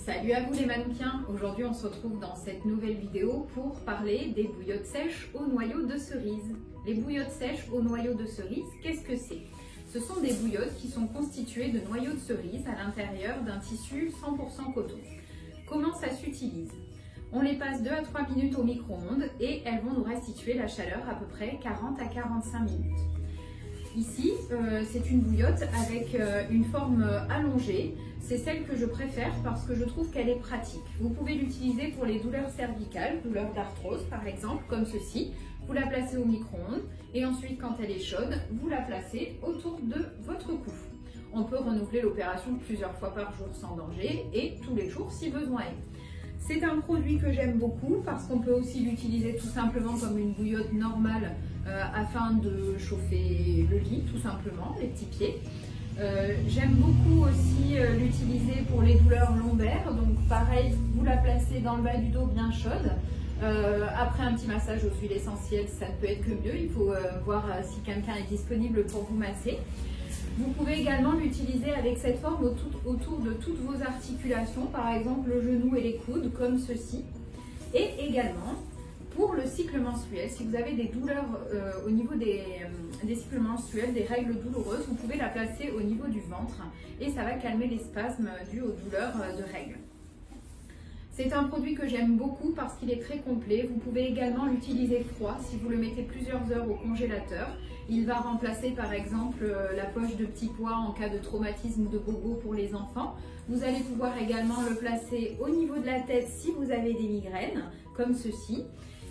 Salut à vous les mannequins. Aujourd'hui on se retrouve dans cette nouvelle vidéo pour parler des bouillottes sèches au noyau de cerise. Les bouillottes sèches au noyau de cerise, qu'est-ce que c'est? Ce sont des bouillottes qui sont constituées de noyaux de cerise à l'intérieur d'un tissu 100% coton. Comment ça s'utilise? On les passe 2 à 3 minutes au micro-ondes et elles vont nous restituer la chaleur à peu près 40 à 45 minutes. Ici, c'est une bouillotte avec une forme allongée. C'est celle que je préfère parce que je trouve qu'elle est pratique. Vous pouvez l'utiliser pour les douleurs cervicales, douleurs d'arthrose par exemple, comme ceci. Vous la placez au micro-ondes et ensuite, quand elle est chaude, vous la placez autour de votre cou. On peut renouveler l'opération plusieurs fois par jour sans danger et tous les jours si besoin est. C'est un produit que j'aime beaucoup parce qu'on peut aussi l'utiliser tout simplement comme une bouillotte normale afin de chauffer le lit, tout simplement, les petits pieds. J'aime beaucoup aussi l'utiliser pour les douleurs lombaires, donc pareil, vous la placez dans le bas du dos bien chaude. Après un petit massage aux huiles essentielles, ça ne peut être que mieux, il faut voir si quelqu'un est disponible pour vous masser. Vous pouvez également l'utiliser avec cette forme autour de toutes vos articulations, par exemple le genou et les coudes, comme ceci. Et également, pour le cycle menstruel, si vous avez des douleurs au niveau des cycles menstruels, des règles douloureuses, vous pouvez la placer au niveau du ventre et ça va calmer les spasmes dus aux douleurs de règles. C'est un produit que j'aime beaucoup parce qu'il est très complet. Vous pouvez également l'utiliser froid si vous le mettez plusieurs heures au congélateur. Il va remplacer par exemple la poche de petits pois en cas de traumatisme ou de bobo pour les enfants. Vous allez pouvoir également le placer au niveau de la tête si vous avez des migraines, comme ceci.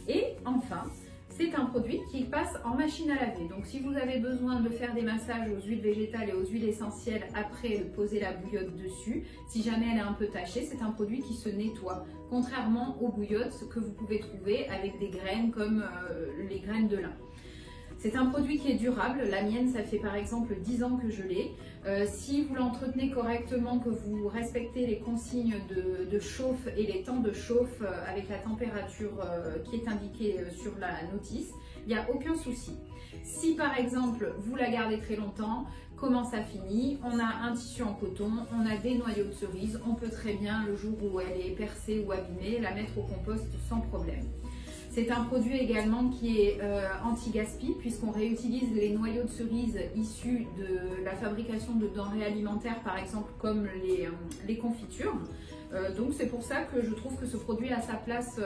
Et enfin, c'est un produit qui passe en machine à laver. Donc si vous avez besoin de faire des massages aux huiles végétales et aux huiles essentielles après de poser la bouillotte dessus, si jamais elle est un peu tachée, c'est un produit qui se nettoie. Contrairement aux bouillottes que vous pouvez trouver avec des graines comme les graines de lin. C'est un produit qui est durable. La mienne, ça fait par exemple 10 ans que je l'ai. Si vous l'entretenez correctement, que vous respectez les consignes de chauffe et les temps de chauffe avec la température qui est indiquée sur la notice, il n'y a aucun souci. Si par exemple vous la gardez très longtemps, comment ça finit? On a un tissu en coton, on a des noyaux de cerise, on peut très bien, le jour où elle est percée ou abîmée, la mettre au compost sans problème. C'est un produit également qui est anti-gaspi puisqu'on réutilise les noyaux de cerise issus de la fabrication de denrées alimentaires, par exemple comme les confitures. Donc c'est pour ça que je trouve que ce produit a sa place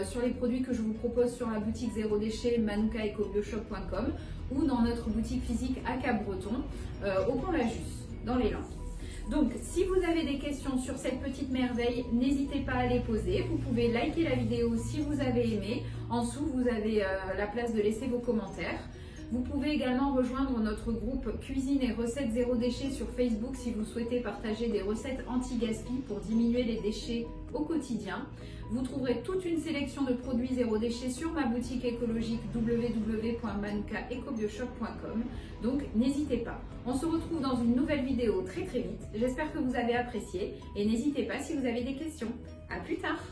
sur les produits que je vous propose sur la boutique Zéro Déchet manoukaecobioshop.com ou dans notre boutique physique à Cap-Breton au Pont-la-Juste, dans les Landes. Donc, si vous avez des questions sur cette petite merveille, n'hésitez pas à les poser. Vous pouvez liker la vidéo si vous avez aimé. En dessous, vous avez la place de laisser vos commentaires. Vous pouvez également rejoindre notre groupe Cuisine et Recettes Zéro Déchet sur Facebook si vous souhaitez partager des recettes anti-gaspi pour diminuer les déchets au quotidien. Vous trouverez toute une sélection de produits zéro déchet sur ma boutique écologique www.manoukaecobioshop.com. Donc n'hésitez pas. On se retrouve dans une nouvelle vidéo très vite. J'espère que vous avez apprécié et n'hésitez pas si vous avez des questions. À plus tard!